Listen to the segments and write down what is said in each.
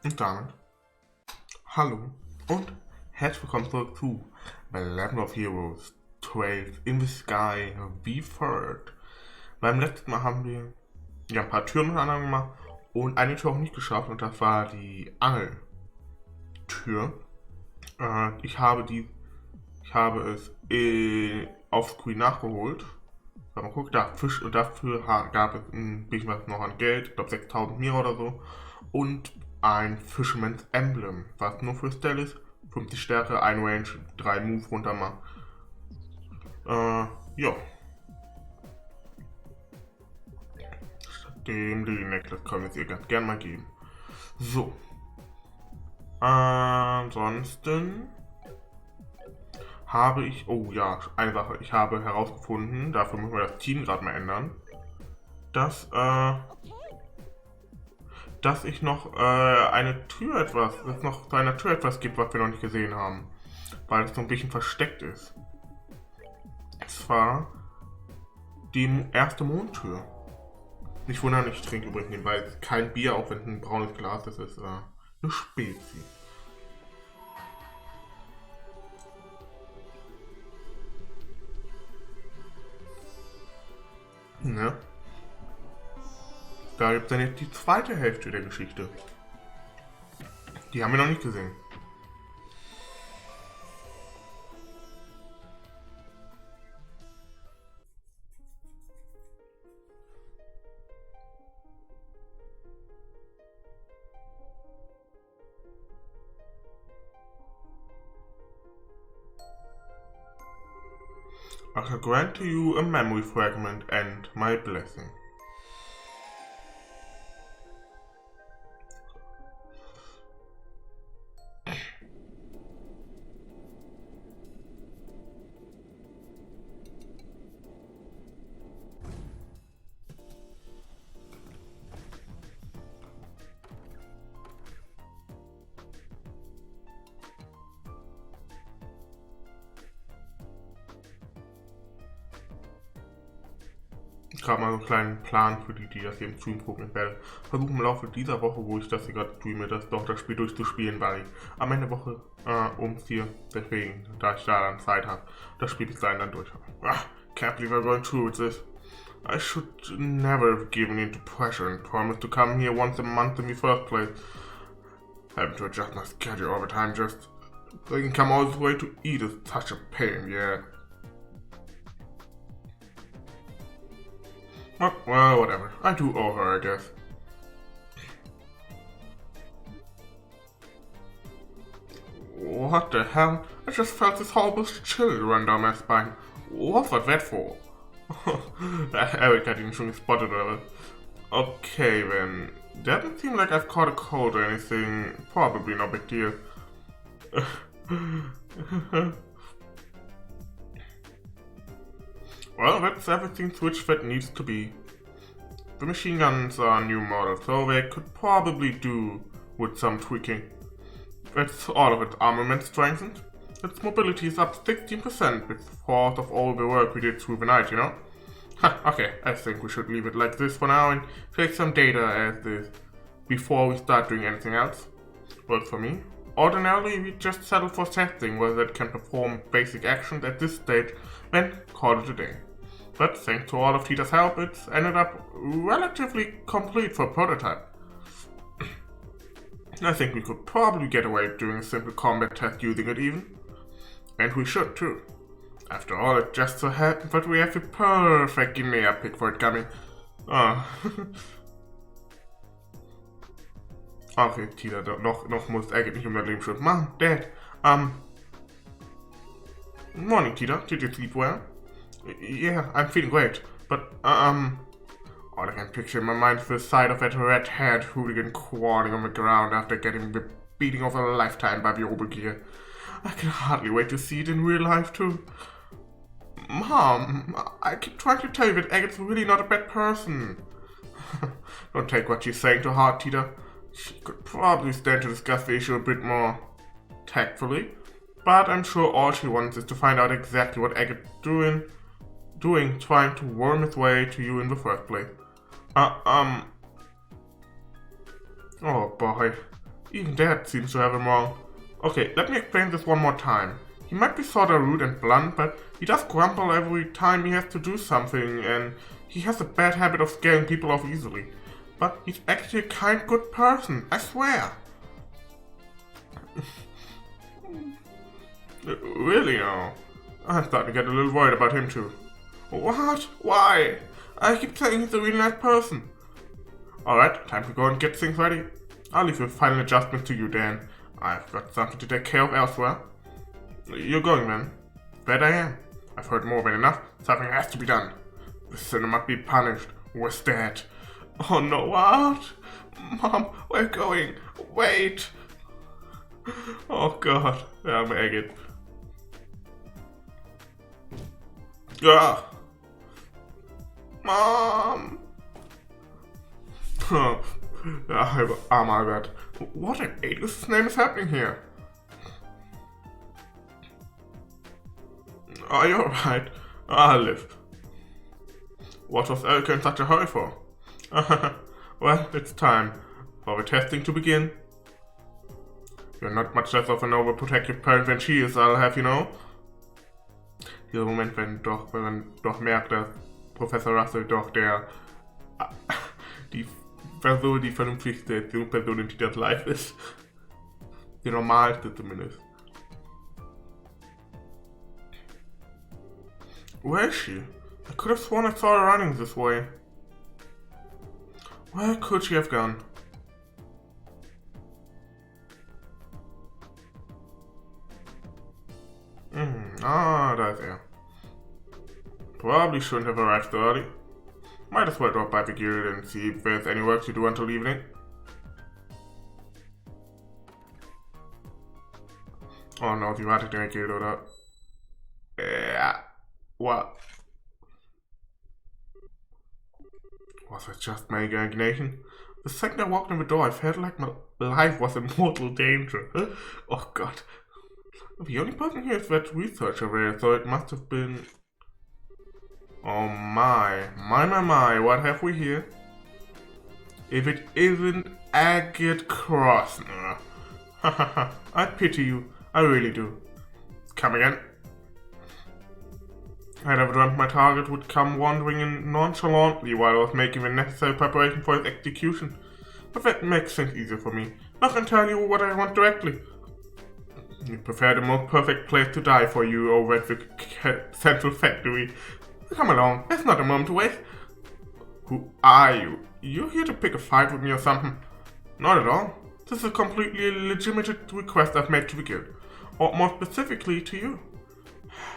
Und damit hallo und herzlich willkommen zurück zu The Legend of Heroes 12 in the Sky Be Third. Beim letzten Mal haben wir ein paar Türen miteinander gemacht und eine Tür auch nicht geschafft und das war die Angeltür. Ich habe es auf Screen nachgeholt. Mal gucken, da Fisch und dafür gab es ein bisschen was noch an Geld, ich glaube 6000 Mira oder so. Und ein Fisherman's Emblem, was nur für Stell ist, 50 Stärke, 1 Range, 3 Move runter macht. Ja. Dem die Necklace können wir es ihr ganz gern mal geben. So. Ansonsten habe ich, oh ja, eine Sache, ich habe herausgefunden, dafür müssen wir das Team gerade mal ändern, dass ich noch es noch zu einer Tür etwas gibt, was wir noch nicht gesehen haben, weil es so ein bisschen versteckt ist. Und zwar die erste Mondtür. Nicht wundern, ich trinke übrigens nebenbei kein Bier, auch wenn es ein braunes Glas ist, es ist eine Spezi. Ne? Da gibt es dann jetzt die zweite Hälfte der Geschichte. Die haben wir noch nicht gesehen. I shall grant to you a memory fragment and my blessing. Gerade mal so einen kleinen Plan für die das hier im Stream gucken. Ich werde versuchen im Laufe dieser Woche, wo ich das hier gerade streame, das Spiel durchzuspielen, weil ich am Ende der Woche umziehe. Deswegen, da ich da dann Zeit habe, das Spiel bis dahin dann durch habe. Can't believe I'm going through with this. I should never have given in to pressure and promised to come here once a month in the first place. Having to adjust my schedule all the time just so I can come all this way to eat is such a pain, yeah. Well, whatever. I do owe her, I guess. What the hell? I just felt this horrible chill run down my spine. What was that for? Eric hat ihn schon gespottet, oder was? Okay, then. Doesn't seem like I've caught a cold or anything. Probably no big deal. Well, that's everything Switch that needs to be. The machine guns are new models, so they could probably do with some tweaking. That's all of its armament strengthened. Its mobility is up 16% with thought of all the work we did through the night, you know? Okay, I think we should leave it like this for now and take some data as this before we start doing anything else. Works for me. Ordinarily, we just settle for testing whether it can perform basic actions at this stage, then call it a day. But thanks to all of Tita's help, it's ended up relatively complete for a prototype. I think we could probably get away doing a simple combat test using it even. And we should too. After all, it just so happens that we have the perfect Guinea pick for it coming. Okay, Tita, noch muss Agate nicht unser Leben schuld machen. Dad, morning, Tita. Did you sleep well? Yeah, I'm feeling great. But, all I can picture in my mind is the sight of that red-haired hooligan crawling on the ground after getting the beating of a lifetime by the Obergear. I can hardly wait to see it in real life, too. Mom, I keep trying to tell you that Agate's really not a bad person. Don't take what she's saying to heart, Tita. She could probably stand to discuss the issue a bit more tactfully, but I'm sure all she wants is to find out exactly what Agate's doing trying to worm its way to you in the first place. Oh boy. Even Dad seems to have him wrong. Okay, let me explain this one more time. He might be sorta rude and blunt, but he does grumble every time he has to do something, and he has a bad habit of scaring people off easily. But he's actually a kind, good person, I swear. Really, oh. I'm starting to get a little worried about him too. What? Why? I keep saying he's a really nice person. Alright, time to go and get things ready. I'll leave the final adjustments to you, Dan. I've got something to take care of elsewhere. You're going, then? Bet I am. I've heard more than enough. Something has to be done. The sinner must be punished. Where's Dad? Oh no, what? Mom, we're going. Wait. Oh god, I'll make it. Ah. Mom! Oh my god. What in Adolf's name is happening here? Are you alright? I'll live. What was Elke in such a hurry for? Well, it's time for the testing to begin. You're not much less of an overprotective parent than she is, I'll have you know. Dieser Moment, wenn man doch merkt, dass Professor Russell doch die Person, die vernünftigste Erziehungsperson in Titas Life ist. Die normalste zumindest. Where is she? I could have sworn I saw her running this way. Where could she have gone? Da ist er. Probably shouldn't have arrived so early. Might as well drop by the guild and see if there's any work to do until evening. Oh no, sie wartet in der Guild, oder? What? Was that just my imagination? The second I walked in the door, I felt like my life was in mortal danger. Oh god. The only person here is that researcher there, so it must have been... Oh my, what have we here? If it isn't Agate Crossner. I pity you, I really do. Come again. I never dreamt my target would come wandering in nonchalantly while I was making the necessary preparation for his execution. But that makes things easier for me. I can tell you what I want directly. You prepare the most perfect place to die for you over at the central factory. Come along, there's not a moment to waste. Who are you? You here to pick a fight with me or something? Not at all. This is a completely legitimate request I've made to the guild. Or more specifically to you.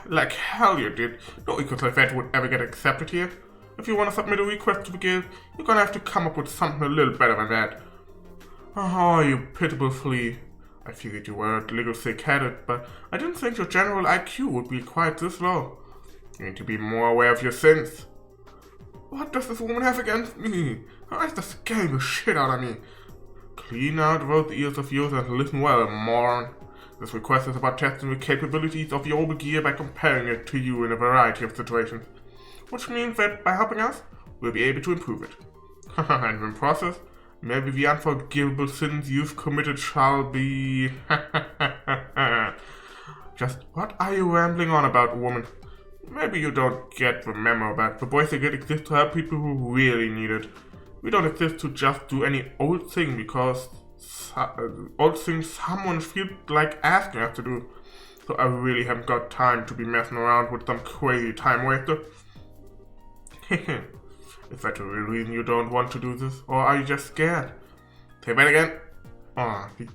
Like hell you did. No request like that would ever get accepted here. If you want to submit a request to the guild, you're gonna have to come up with something a little better than that. Oh, you pitiable flea. I figured you were a little thick-headed, but I didn't think your general IQ would be quite this low. You need to be more aware of your sins. What does this woman have against me? Her eyes are scaring the shit out of me. Clean out those ears of yours and listen well, moron. This request is about testing the capabilities of your Orbal gear by comparing it to you in a variety of situations. Which means that by helping us, we'll be able to improve it. And in the process, maybe the unforgivable sins you've committed shall be... Just what are you rambling on about, woman? Maybe you don't get the memo that the Boys Brigade exists to help people who really need it. We don't exist to just do any old thing because old things someone feels like asking us to do. So I really haven't got time to be messing around with some crazy time waster. Is that the real reason you don't want to do this? Or are you just scared? Say that again. Oh, die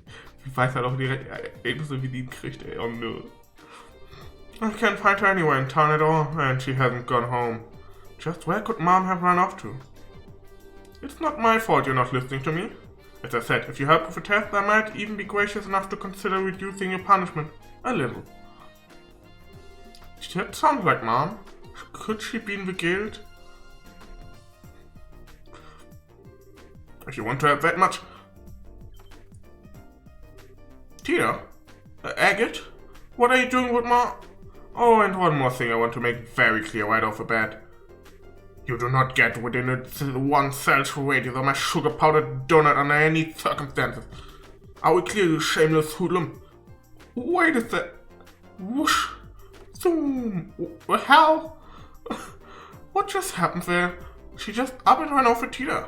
weiß halt auch direkt ebenso wie die kriegt, ey. Oh no. I can't find her anywhere in town at all, and she hasn't gone home. Just where could Mom have run off to? It's not my fault you're not listening to me. As I said, if you help with the test, I might even be gracious enough to consider reducing your punishment. A little. That sounds like Mom. Could she be in the guild? If you want to have that much... Tina? Agate? What are you doing with Mom? Oh, and one more thing I want to make very clear right off the bat. You do not get within a 1 cell's radius of my sugar-powdered donut under any circumstances. I will clear you, shameless hoodlum. Wait a sec. Whoosh. Zoom. What the hell? What just happened there? She just up and ran off with Tita.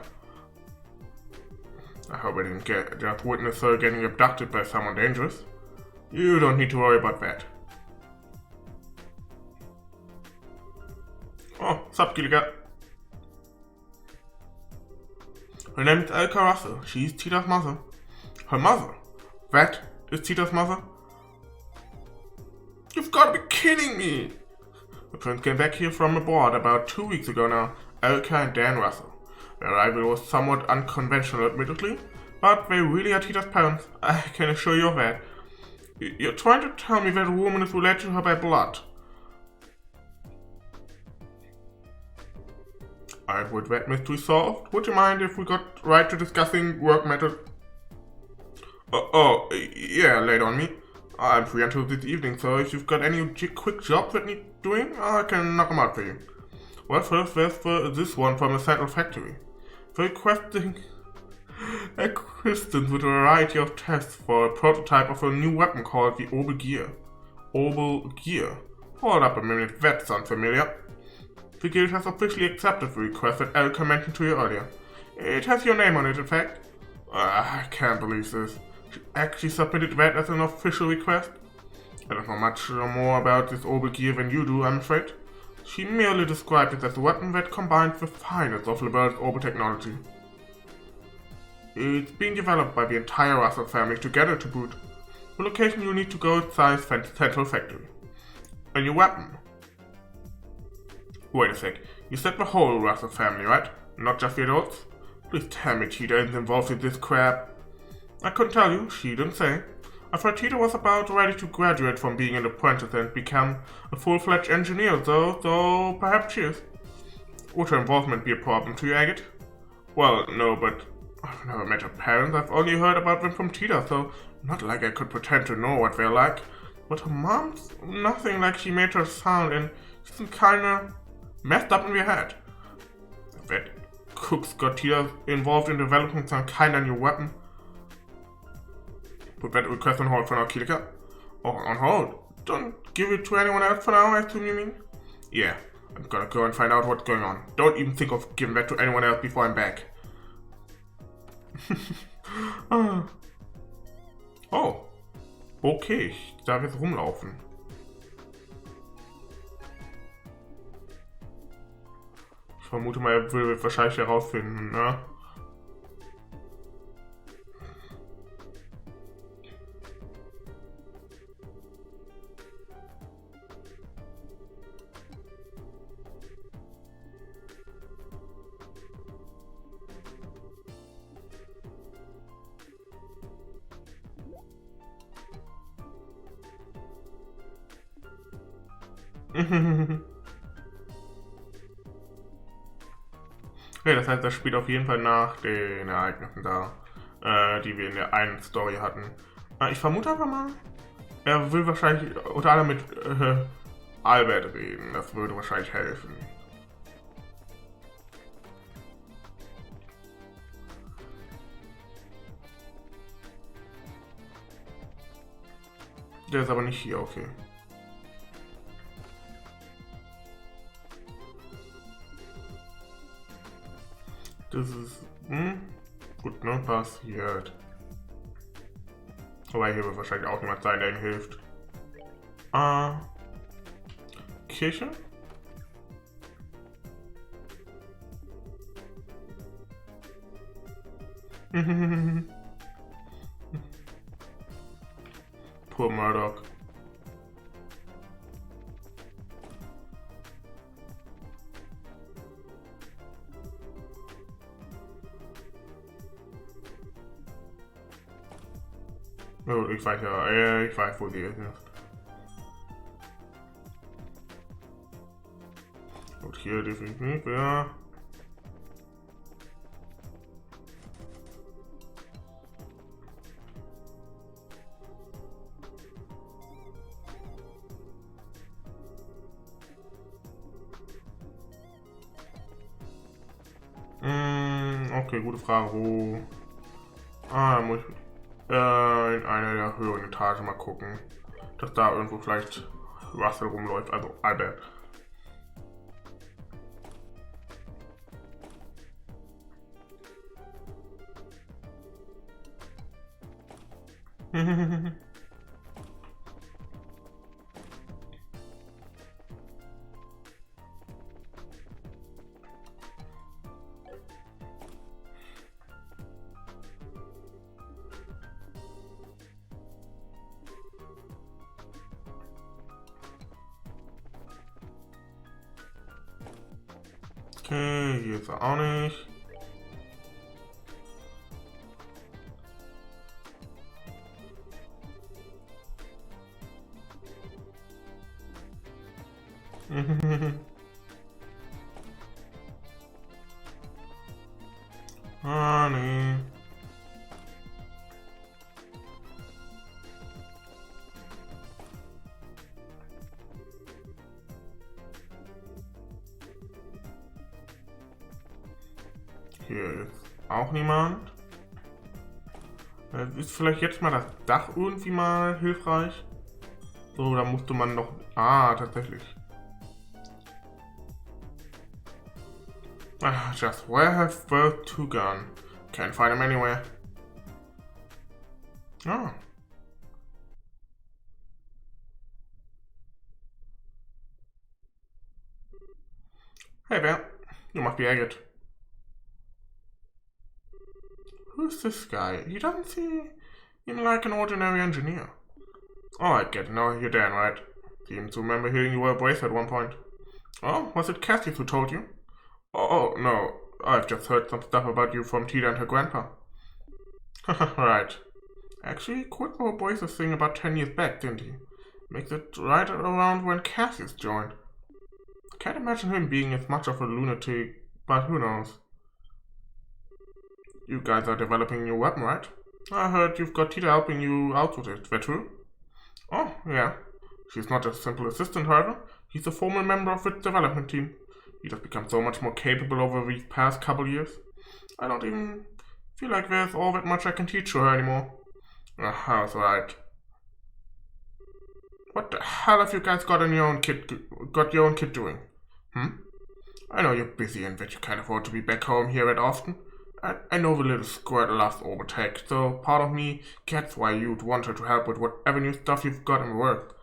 I hope I didn't just witness her getting abducted by someone dangerous. You don't need to worry about that. Oh, sup, Gilligan. Her name is Elka Russell. She's Tita's mother. Her mother? That is Tita's mother? You've got to be kidding me! The twins came back here from abroad about 2 weeks ago now, Elka and Dan Russell. Their arrival was somewhat unconventional, admittedly, but they really are Tita's parents. I can assure you of that. You're trying to tell me that a woman is related to her by blood. And with that mystery solved, would you mind if we got right to discussing work matters? Yeah, lay it on me. I'm free until this evening, so if you've got any quick jobs that need doing, I can knock them out for you. Well, first there's this one from a central factory. They're requesting assistance with a variety of tests for a prototype of a new weapon called the Orbal Gear. Orbal Gear. Hold up a minute, that sounds familiar. The guild has officially accepted the request that Elka mentioned to you earlier. It has your name on it, in fact. I can't believe this. She actually submitted that as an official request. I don't know much more about this Orbal Gear than you do, I'm afraid. She merely described it as a weapon that combines the finest of Liberal's Orbal technology. It's being developed by the entire Russell family together to boot. The location you'll need to go is Size Central Factory. A new weapon. Wait a sec, you said the whole Russell family, right? Not just the adults? Please tell me Tita isn't involved in this crap. I couldn't tell you, she didn't say. I thought Tita was about ready to graduate from being an apprentice and become a full-fledged engineer, though, so perhaps she is. Would her involvement be a problem to you, Agate? Well, no, but I've never met her parents. I've only heard about them from Tita, so not like I could pretend to know what they're like. But her mom's nothing like she made her sound, and she's kinda messed up in your head. I bet Cook's got Tita involved in developing some kinda new weapon. Put that request on hold for now, Kilika. Oh, on hold? Don't give it to anyone else for now, I assume you mean? Yeah, I'm gonna go and find out what's going on. Don't even think of giving that to anyone else before I'm back. Oh. Okay, ich darf jetzt rumlaufen. Ich vermute mal, er will wahrscheinlich herausfinden, ne? Okay, das heißt, das spielt auf jeden Fall nach den Ereignissen da, die wir in der einen Story hatten. Ich vermute einfach mal, er will wahrscheinlich unter anderem mit Albert reden. Das würde wahrscheinlich helfen. Der ist aber nicht hier, okay. Das ist, gut, ne, passiert. Wobei hier wird wahrscheinlich auch jemand sein, der ihm hilft. Kirche? Poor Murdoch. Oh, ich weiß ja, ich weiß, wo die ist. Und hier definitiv, ja. Okay, gute Frage. Wo? Muss ich in einer der höheren Etagen mal gucken, dass da irgendwo vielleicht Russell rumläuft, also Albert. Okay, hier ist er auch nicht. Ah, nee. Hier ist auch niemand. Ist vielleicht jetzt mal das Dach irgendwie mal hilfreich? So, da musste man noch... Ah, tatsächlich. Just where have both two gone? Can't find them anywhere. Ah. Hey there, you must be Agate. Who's this guy? He doesn't seem like an ordinary engineer. Oh, I get it. No, you're Dan, right? Seem to remember hearing you were a brace at one point. Oh, was it Cassie who told you? Oh, no. I've just heard some stuff about you from Tita and her grandpa. Right. Actually, quit the whole braces thing about 10 years back, didn't he? Makes it right around when Cassius joined. Can't imagine him being as much of a lunatic, but who knows. You guys are developing a new weapon, right? I heard you've got Tita helping you out with it, is that true? Oh, yeah. She's not a simple assistant, however. He's a former member of its development team. He just become so much more capable over these past couple years. I don't even feel like there's all that much I can teach her anymore. That's right. What the hell have you guys got your own kid doing? I know you're busy and that you can't afford to be back home here that often. I know the little squirt loves overtake, so part of me gets why you'd want her to help with whatever new stuff you've got in the works.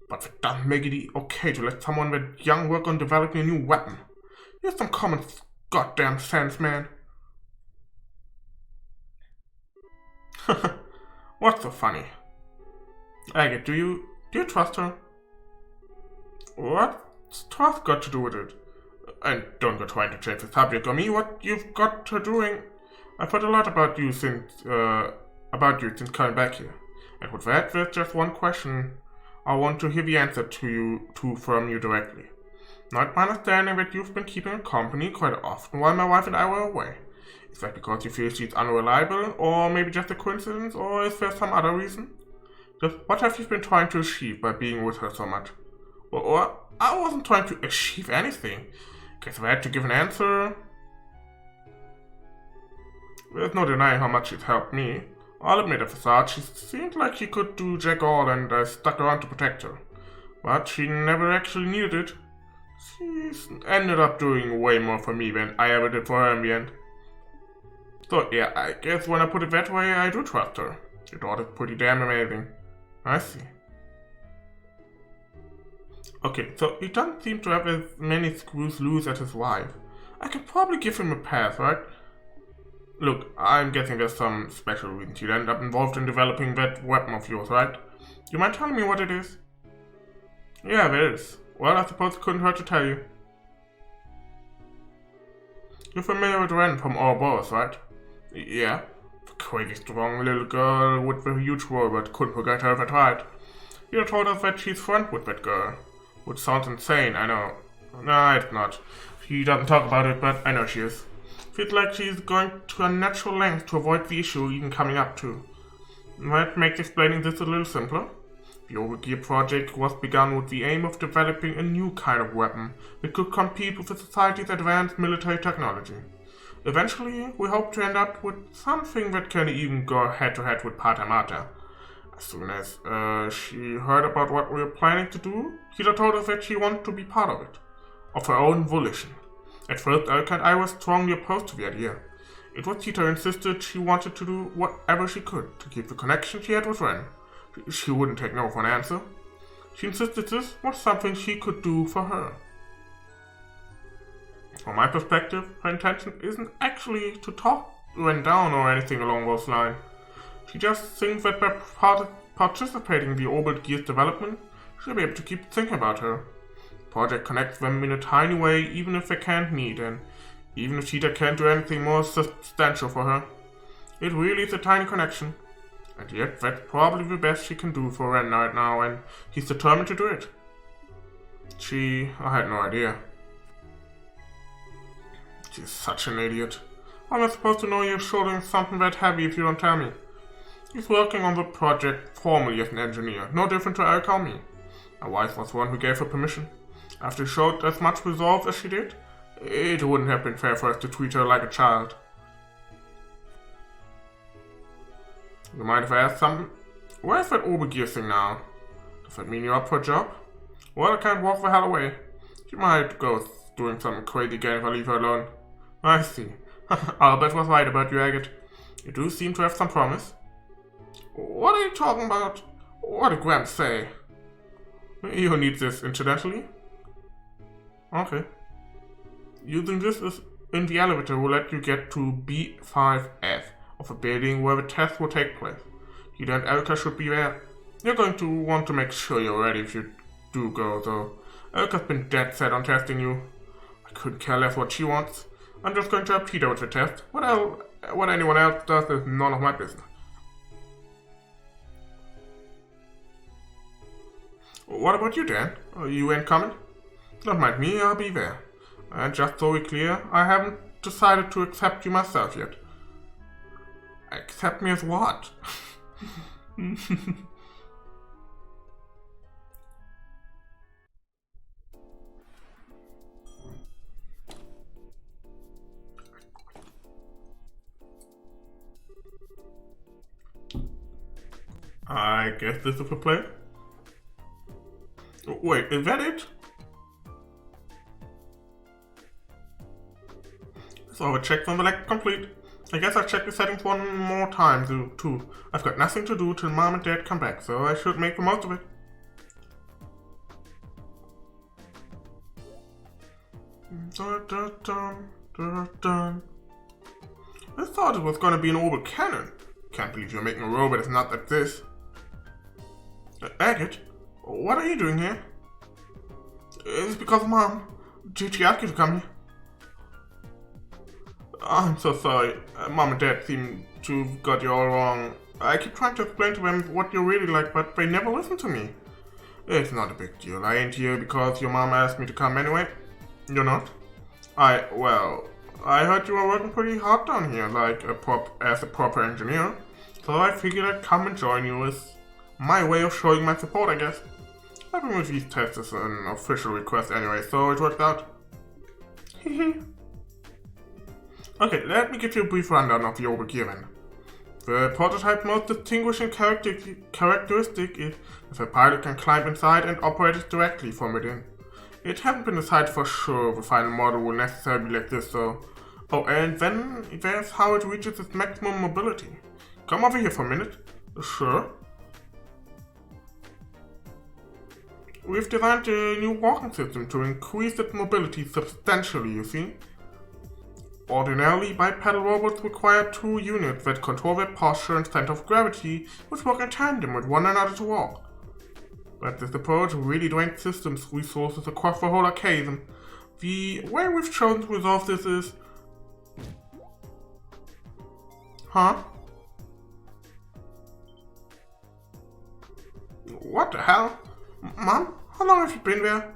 But that doesn't make it okay to let someone that young work on developing a new weapon. Here's some common goddamn sense, man. What's so funny? Agate, do you trust her? What's trust got to do with it? And don't go trying to change the subject on me. What you've got her doing? I've heard a lot about you since coming back here. And with that, there's just one question I want to hear the answer from you directly. Not my understanding that you've been keeping her company quite often while my wife and I were away. Is that because you feel she's unreliable, or maybe just a coincidence, or is there some other reason? Just what have you been trying to achieve by being with her so much? Or I wasn't trying to achieve anything. Guess if I had to give an answer... There's no denying how much she's helped me. I'll admit at the start, she seemed like she could do jack all and I stuck around to protect her. But she never actually needed it. She's ended up doing way more for me than I ever did for her in the end. So yeah, I guess when I put it that way, I do trust her. Your daughter's pretty damn amazing. I see. Okay, so he doesn't seem to have as many screws loose as his wife. I can probably give him a pass, right? Look, I'm guessing there's some special reason she'd end up involved in developing that weapon of yours, right? You mind telling me what it is? Yeah, there is. Well, I suppose it couldn't hurt to tell you. You're familiar with Ren from Orbal, right? Yeah. The crazy strong little girl with the huge robot. Couldn't forget her if I tried. You told us that she's friends with that girl. Which sounds insane, I know. Nah, it's not. She doesn't talk about it, but I know she is. Feels like she's going to unnatural lengths to avoid the issue even coming up to. That makes explaining this a little simpler. The Overgear project was begun with the aim of developing a new kind of weapon that could compete with the society's advanced military technology. Eventually, we hope to end up with something that can even go head-to-head with Phantasma. As soon as she heard about what we were planning to do, Kita told us that she wanted to be part of it, of her own volition. At first, Elka and I were strongly opposed to the idea. It was Kita who insisted she wanted to do whatever she could to keep the connection she had with Ren. She wouldn't take no for an answer. She insisted this was something she could do for her. From my perspective, her intention isn't actually to talk Ren down or anything along those lines. She just thinks that by participating in the Orbal gear's development, she'll be able to keep thinking about her. The project connects them in a tiny way, even if they can't meet, and even if Cheetah can't do anything more substantial for her. It really is a tiny connection. And yet, that's probably the best she can do for Ren right now, and he's determined to do it. I had no idea. She's such an idiot. I'm not supposed to know you're shouldering something that heavy if you don't tell me. He's working on the project formally as an engineer, no different to Elka or me. My wife was the one who gave her permission. After she showed as much resolve as she did, it wouldn't have been fair for us to treat her like a child. You mind if I ask something? Where's that Orbal gear thing now? Does that mean you're up for a job? Well, I can't walk the hell away. She might go doing something crazy again if I leave her alone. I see. Albert was right about you, Agate. You do seem to have some promise. What are you talking about? What did Graham say? You need this, incidentally? Okay. Using this in the elevator will let you get to B5F of a building where the test will take place. You and Elka should be there. You're going to want to make sure you're ready if you do go, though. Elka's been dead set on testing you. I couldn't care less what she wants. I'm just going to help Cheetah with the test. What anyone else does is none of my business. What about you, Dan? You ain't coming? Don't mind me, I'll be there. And just so we're clear, I haven't decided to accept you myself yet. Accept me as what? I guess this is the play. Wait, is that it? So the check on the leg complete. I guess I'll check the settings one more time too. I've got nothing to do till Mom and Dad come back, so I should make the most of it. Dun, dun, dun, dun, dun. I thought it was gonna be an Orbal cannon. Can't believe you're making a robot that's not like this. Agate, what are you doing here? It's because of Mom. Did she ask you to come here? I'm so sorry. Mom and Dad seem to have got you all wrong. I keep trying to explain to them what you're really like, but they never listen to me. It's not a big deal. I ain't here because your mom asked me to come anyway. You're not? I heard you were working pretty hard down here, as a proper engineer. So I figured I'd come and join you as my way of showing my support, I guess. Helping with these tests is an official request anyway, so it worked out. Hehe. Okay, let me give you a brief rundown of the Orbal gear then. The prototype's most distinguishing characteristic is that the pilot can climb inside and operate it directly from within. It hasn't been decided for sure the final model will necessarily be like this, though. Oh, and then there's how it reaches its maximum mobility. Come over here for a minute. Sure. We've designed a new walking system to increase its mobility substantially, you see. Ordinarily, bipedal robots require two units that control their posture and center of gravity, which work in tandem with one another to walk. But this approach really drains systems resources across the whole arcade, and the way we've chosen to resolve this is... Huh? What the hell? Mom, how long have you been there?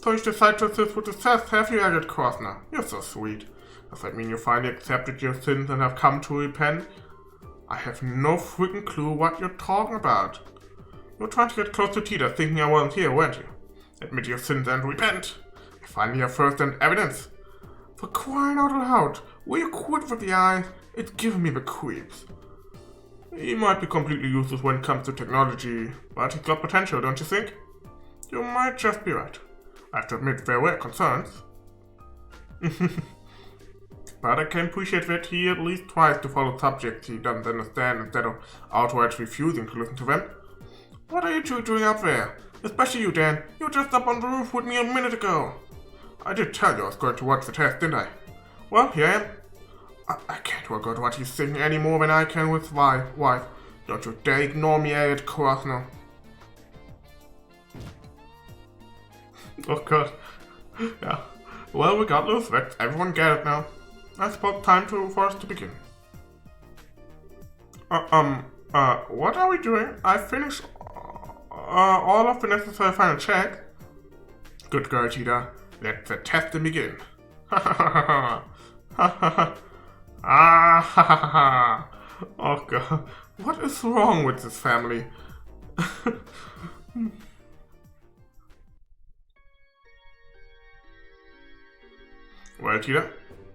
So you decided to assist with the test, have you, Agate Krosner? You're so sweet. Does that mean you finally accepted your sins and have come to repent? I have no freaking clue what you're talking about. You were trying to get close to Tita, thinking I wasn't here, weren't you? Admit your sins and repent. I finally have first-hand evidence. For crying out loud, will you quit with the eyes? It's giving me the creeps. He might be completely useless when it comes to technology, but he's got potential, don't you think? You might just be right. I have to admit there were concerns. But I can appreciate that he at least tries to follow subjects he doesn't understand instead of outright refusing to listen to them. What are you two doing up there? Especially you, Dan. You were just up on the roof with me a minute ago. I did tell you I was going to watch the test, didn't I? Well, here I am. I can't work out what he's saying any more than I can with my wife. Don't you dare ignore me, Elliot Krosno. Oh god. Yeah. Well, regardless, let's everyone get it now. I suppose time for us to begin. What are we doing? I finished all of the necessary final check. Good girl, Tita. Let the testing begin. Ha ha ha ha ha. Ah ha ha ha. Oh god. What is wrong with this family? Well, Tita,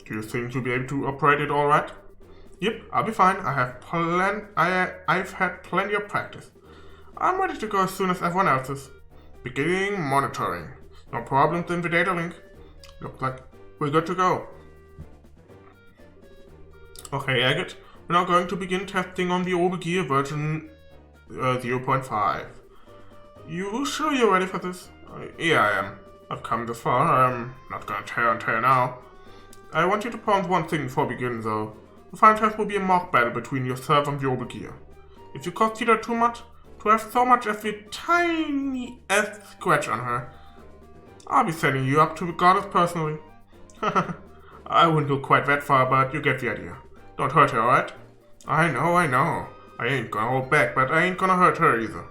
do you think you'll be able to operate it alright? Yep, I'll be fine. I've had plenty of practice. I'm ready to go as soon as everyone else is. Beginning monitoring. No problems in the data link. Looks like we're good to go. Okay, Agate, we're now going to begin testing on the Orbal gear version 0.5. You sure you're ready for this? Yeah, I am. I've come this far. I'm not gonna tear and tear now. I want you to pause one thing before we begin, though. The final test will be a mock battle between yourself and the Orbal gear. If you consider too much, to have so much as the tiniest scratch on her, I'll be sending you up to the goddess personally. I wouldn't go quite that far, but you get the idea. Don't hurt her, alright? I know. I ain't gonna hold back, but I ain't gonna hurt her either.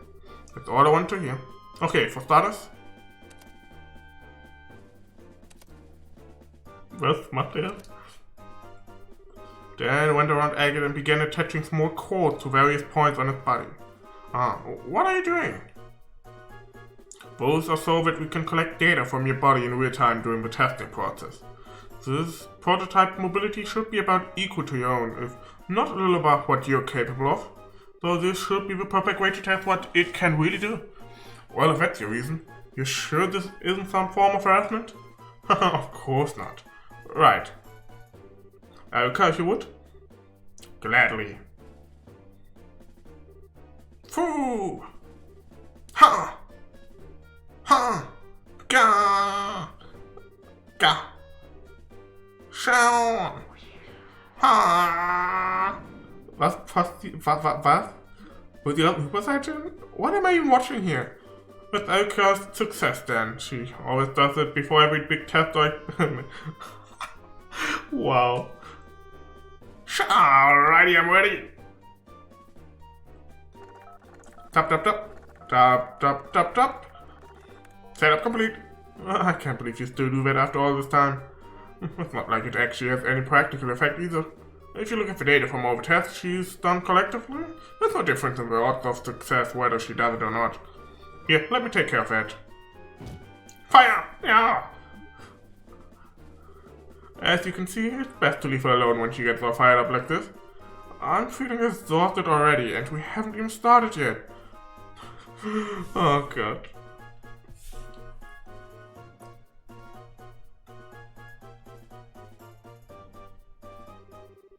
That's all I want to hear. Okay, for starters. Was macht er? Dan went around Agate and began attaching small cords to various points on his body. What are you doing? Those are so that we can collect data from your body in real time during the testing process. This prototype mobility should be about equal to your own, if not a little above what you're capable of. So this should be the perfect way to test what it can really do. Well, if that's your reason, you sure this isn't some form of harassment? Of course not. Right. Okay, if you would. Gladly. Foo! Ha! Ha! Ga! Ga! Schau! Ha! Was? Will you help me with that? What am I even watching here? With Elka's success then. She always does it before every big test Wow. Alrighty, I'm ready. Top. Setup complete. I can't believe you still do that after all this time. It's not like it actually has any practical effect either. If you look at the data from all the tests she's done collectively, there's no difference in the odds of success whether she does it or not. Here, let me take care of that. Fire! Yeah! As you can see, it's best to leave her alone when she gets all fired up like this. I'm feeling exhausted already, and we haven't even started yet. Oh god.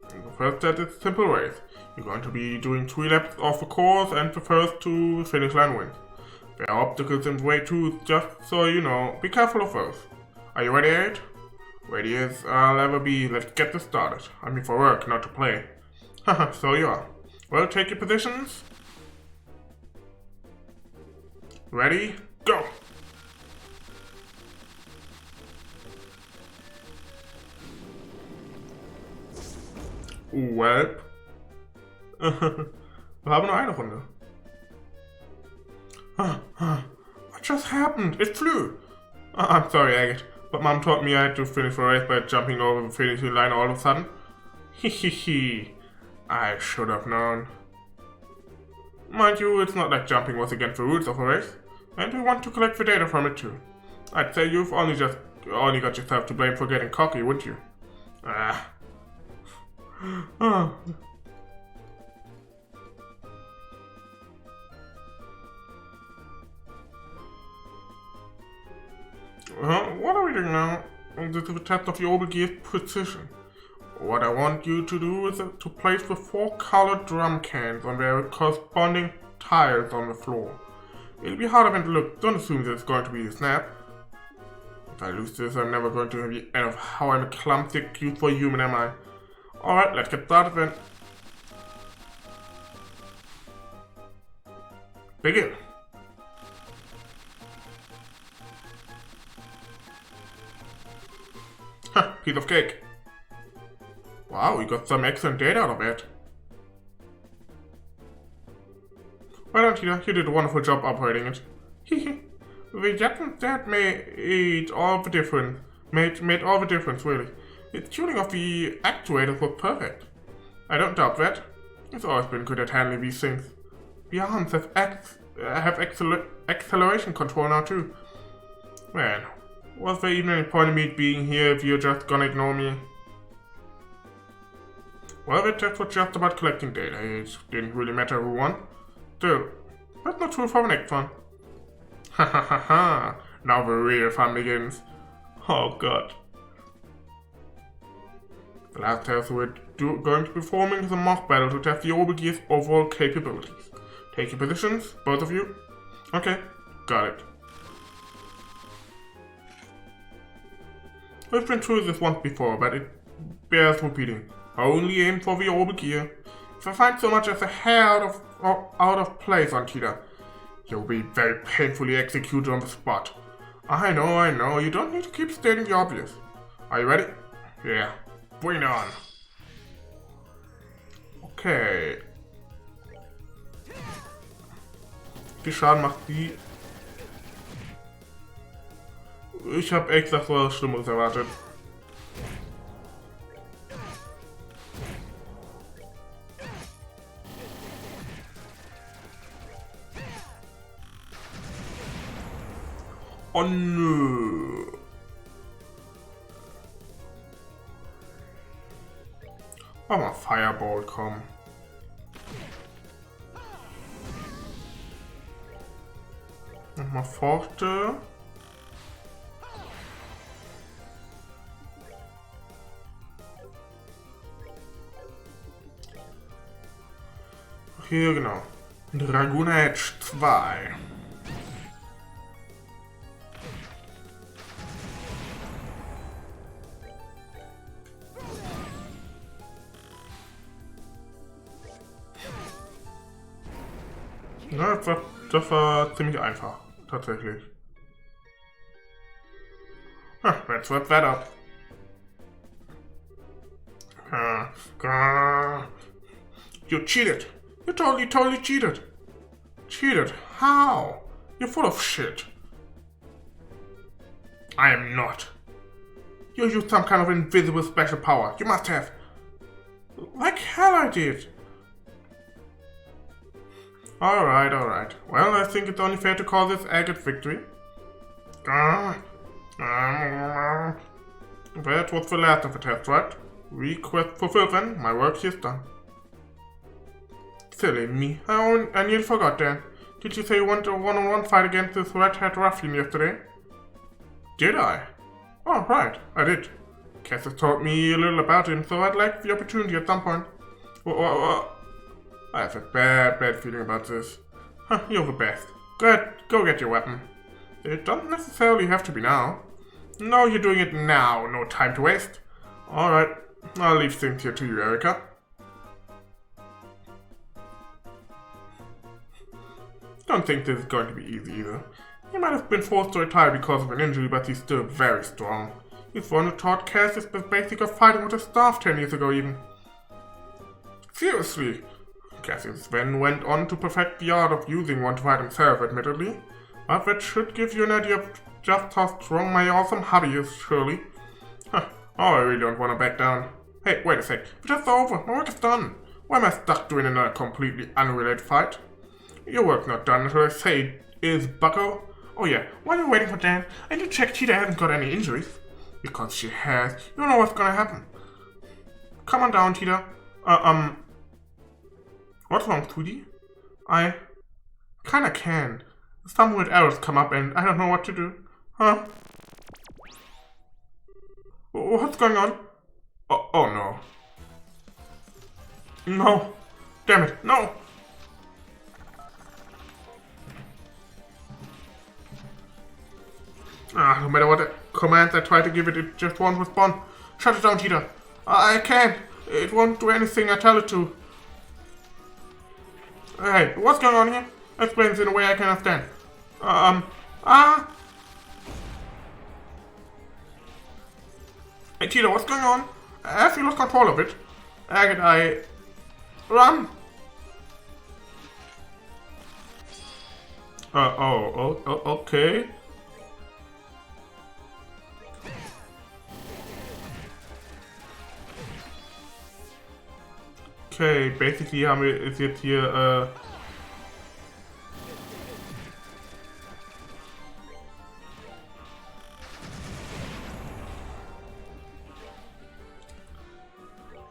The first set is simple race. You're going to be doing 3 laps of the course, and the first to finish line wins. There are obstacles in the way too, just so you know. Be careful of those. Are you ready, Ed? Ready as I'll ever be. Let's get this started. I'm here for work, not to play. Haha, so you are. Well, take your positions. Ready? Go! Well. Wir haben nur eine Runde. What just happened? It flew! I'm sorry, Agate, but Mom taught me I had to finish the race by jumping over the finishing line all of a sudden. Hehehe. I should have known. Mind you, it's not like jumping was against the rules of a race, and we want to collect the data from it too. I'd say you've only just You only got yourself to blame for getting cocky, wouldn't you? Ah. Oh. What are we doing now? This is a test of your gear's precision. What I want you to do is to place the 4 colored drum cans on their corresponding tiles on the floor. It'll be hard of it to look. Don't assume that it's going to be a snap. If I lose this, I'm never going to have the end of how I'm a clumsy, useful human, am I? Alright, let's get started then. Begin. Ha, piece of cake. Wow, we got some excellent data out of it. Well done, Tita. You did a wonderful job operating it. The Japanese that made all the difference. Made all the difference, really. The tuning of the actuators was perfect. I don't doubt that. It's always been good at handling these things. The arms have acceleration control now too. Man, was there even any point in me being here if you're just gonna ignore me? Well, the test was just about collecting data. It didn't really matter who won. Still, that's not true for the next one. Ha ha ha ha. Now the real fun begins. Oh god. The last test we're going to be performing is a mock battle to test the Orbal gear's overall capabilities. Take your positions, both of you. Okay, got it. We've been through this once before, but it bears repeating. Only aim for the Orbal gear. If I find so much as a hair out of place on Tita, you'll be very painfully executed on the spot. I know, you don't need to keep stating the obvious. Are you ready? Yeah, bring it on. Okay. Wie viel Schaden macht die? Ich habe extra so was Schlimmeres erwartet. Oh nö. Mach mal Fireball, komm. Nochmal Forte. Hier genau. Dragonite 2. Ja, das war ziemlich einfach, tatsächlich. Let's wrap that up. You cheated. You totally cheated. Cheated? How? You're full of shit. I am not. You used some kind of invisible special power. You must have. Like hell I did. Alright. Well, I think it's only fair to call this agate victory. That was the last of the test, right? Request fulfilled then. My work here is done. Silly me. I nearly forgot that. Did you say you wanted a one-on-one fight against this red-hat ruffian yesterday? Did I? Oh, right. I did. Cass has told me a little about him, so I'd like the opportunity at some point. I have a bad feeling about this. You're the best. Go get your weapon. It doesn't necessarily have to be now. No, you're doing it now. No time to waste. Alright, I'll leave things here to you, Erica. Don't think this is going to be easy either. He might have been forced to retire because of an injury, but he's still very strong. He's the one who taught Cass the basics of fighting with a staff 10 years ago even. Seriously. Cassius then went on to perfect the art of using one to fight himself, admittedly, but that should give you an idea of just how strong my awesome hobby is, surely. Oh, I really don't want to back down. Hey, wait a sec, the test's over, my work is done. Why am I stuck doing another completely unrelated fight? Your work's not done until I say it is, bucko. Oh yeah, while you're waiting for Dan, I need to check Cheetah hasn't got any injuries. Because she has, you don't know what's gonna happen. Come on down, Cheetah. What's wrong, Tweety? I kinda can. Some weird errors come up and I don't know what to do. Huh? What's going on? Oh no. No. Damn it, no! No matter what commands I try to give it, it just won't respond. Shut it down, Cheetah. I can't. It won't do anything I tell it to. Hey, what's going on here? Explain this in a way I can understand. Hey, Cheetah, what's going on? Have you lost control of it? Agate, run! Okay. Okay, basically haben wir ist jetzt hier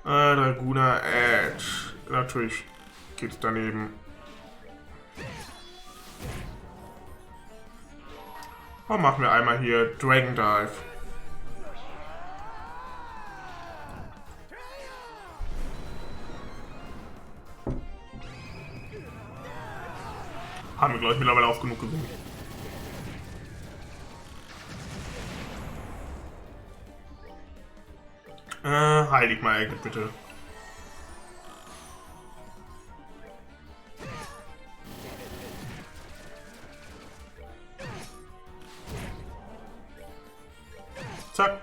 Laguna Edge. Natürlich geht's daneben. Und machen wir einmal hier Dragon Dive. Haben wir, glaube ich, mittlerweile auch genug gesehen. Heilig mal, Agate, bitte. Zack.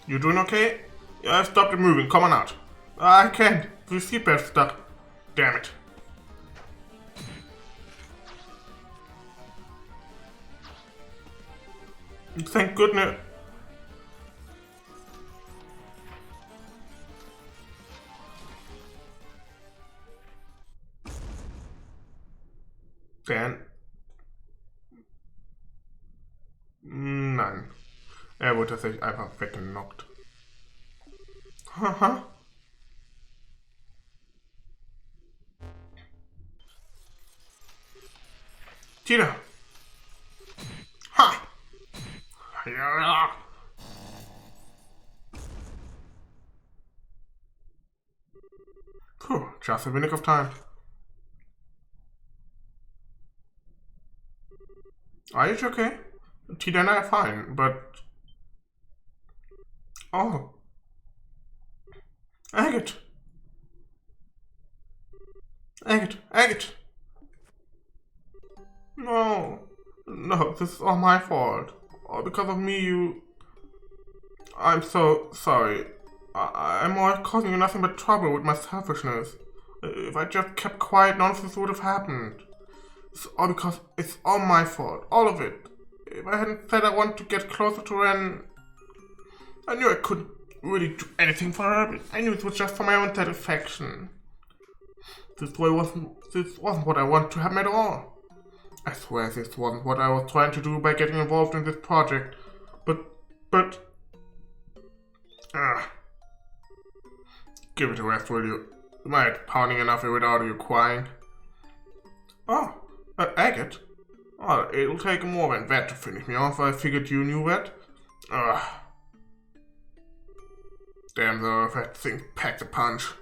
You doing okay? Yeah, stop it moving. Come on out. I can't. The seatbelt's stuck. Damn it. Thank goodness. Dan. Nein. Er wurde tatsächlich einfach weggenockt. Haha. Cheetah. Ha. Ja. Puh, just a minute of time. Are you okay? Cheetah and I are fine, but... Oh. Agate! Agate! No, this is all my fault. All because of me, you... I'm so sorry. I'm always causing you nothing but trouble with my selfishness. If I just kept quiet, none of this would have happened. It's all because it's all my fault, all of it. If I hadn't said I wanted to get closer to Ren, I knew I couldn't really do anything for her. I knew it was just for my own satisfaction. This wasn't what I wanted to happen at all. I swear this wasn't what I was trying to do by getting involved in this project. But... Give it a rest, will you? You might pounding enough without you crying. Oh, Agate? Oh, it'll take more than that to finish me off. I figured you knew that. Damn, though, that thing packed a punch.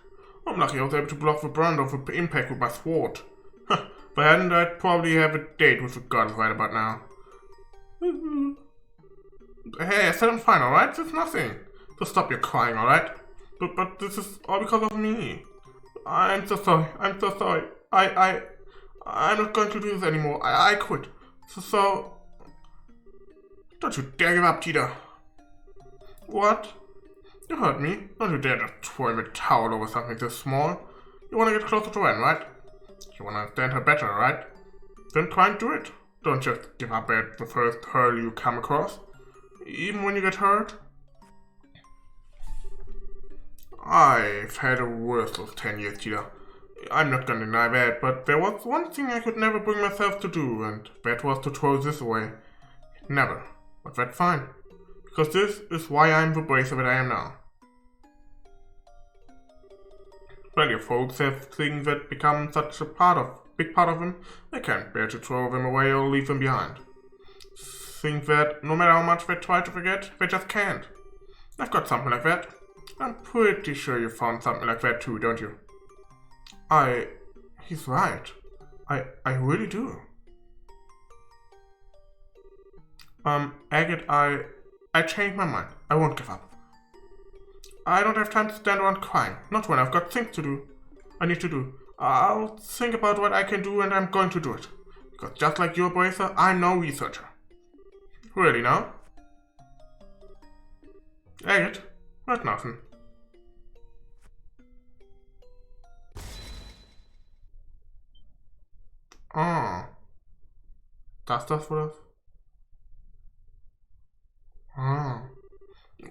I'm lucky I was able to block the brunt of the impact with my sword. If I hadn't, I'd probably have a date with the gods right about now. Hey, I said I'm fine, alright? There's nothing. Just stop your crying, alright? But this is all because of me. I'm so sorry. I'm not going to do this anymore. I quit. So... Don't you dare give up, Cheetah. What? You heard me. Don't you dare just throw the towel over something this small. You want to get closer to Ren, right? You want to understand her better, right? Then try and do it. Don't just give up at the first hurdle you come across. Even when you get hurt. I've had a worthless 10 years, Tita. I'm not gonna deny that, but there was one thing I could never bring myself to do, and that was to throw this away. Never. But that's fine. Because this is why I'm the bracer that I am now. Plenty of folks have things that become such a big part of them, they can't bear to throw them away or leave them behind. Think that no matter how much they try to forget, they just can't. I've got something like that. I'm pretty sure you found something like that too, don't you? He's right. I really do. Agate, I changed my mind. I won't give up. I don't have time to stand around crying. Not when I've got things to do. I need to do. I'll think about what I can do and I'm going to do it. Because just like your bracer, I'm no researcher. Really now? Agate? That's nothing. Ah. Das wohl das? Ah.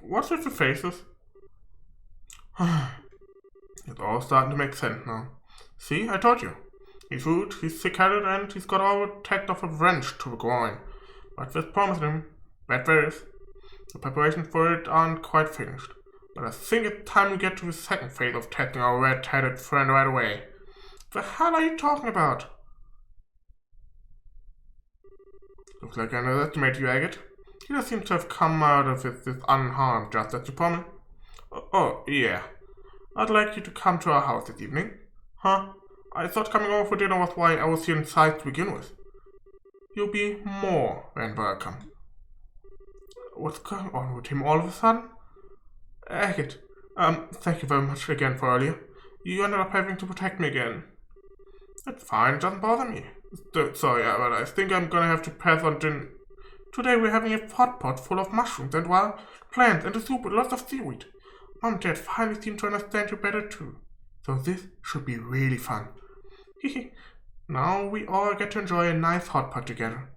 What's with the faces? It's all starting to make sense now. See, I told you. He's rude, he's thick-headed, and he's got all the tact of a wrench to the groin. But this promised him, that there is. The preparations for it aren't quite finished. But I think it's time we get to the second phase of testing our red-headed friend right away. The hell are you talking about? Looks like I underestimated you, Agate. You just seem to have come out of this unharmed, just as you promised. Oh, yeah. I'd like you to come to our house this evening. Huh? I thought coming over for dinner was why I was here inside to begin with. You'll be more than welcome. What's going on with him all of a sudden? Agate, thank you very much again for earlier. You ended up having to protect me again. It's fine, it doesn't bother me. Sorry, but I think I'm gonna have to pass on dinner. Today we're having a hot pot full of mushrooms and wild plants and a soup with lots of seaweed. Mom and Dad finally seem to understand you better too. So this should be really fun. Hehe. Now we all get to enjoy a nice hot pot together.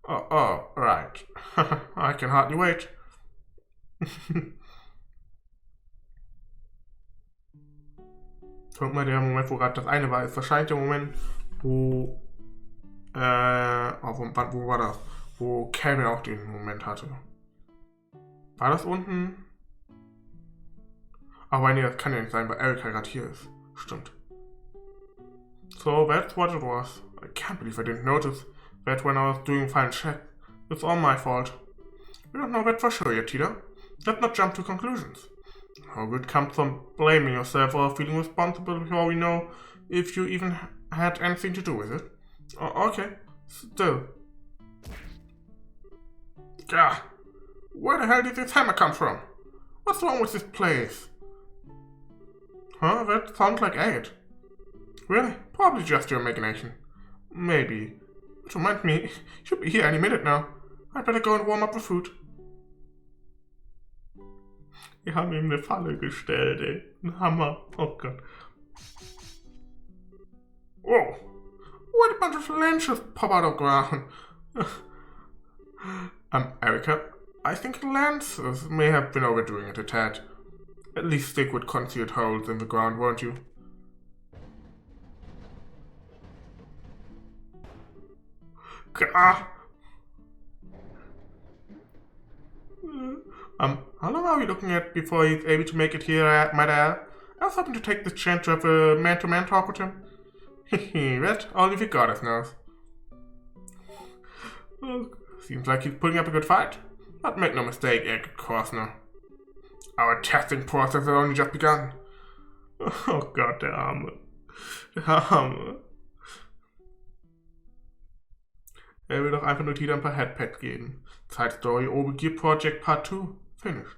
Oh, right. I can hardly wait. Guck mal, der Moment, wo gerade das eine war, ist wahrscheinlich der Moment, wo wo war das? Wo Kevin auch den Moment hatte. War das unten? Aber nee, das kann ja nicht sein, weil Erika gerade hier ist. Stimmt. So that's what it was. I can't believe I didn't notice that when I was doing final check. It's all my fault. We don't know that for sure yet, Tita. Let's not jump to conclusions. How good comes from blaming yourself or feeling responsible before we know if you even had anything to do with it. Oh, okay. Still. Gah! Where the hell did this hammer come from? What's wrong with this place? Huh? That sounds like Agate. Really? Probably just your imagination. Maybe. Which reminds me, you'll be here any minute now. I'd better go and warm up the food. Wir haben ihm eine Falle gestellt, ey. Ein Hammer. Oh Gott. Whoa. What a bunch of lances pop out of ground. Erika, I think lances may have been overdoing it a tad. At least stick with concealed holes in the ground, won't you? Gah. How long are we looking at before he's able to make it here, might I add? I was hoping to take this chance to have a man-to-man talk with him. Hehe, that only the goddess knows. Oh, seems like he's putting up a good fight. But make no mistake, Agate Korsner. Our testing process has only just begun. Oh Gott, der Arme. Der Arme. Er will doch einfach nur Tita ein paar Headpads geben. Side Story Orbal Gear Project Part 2. Finished.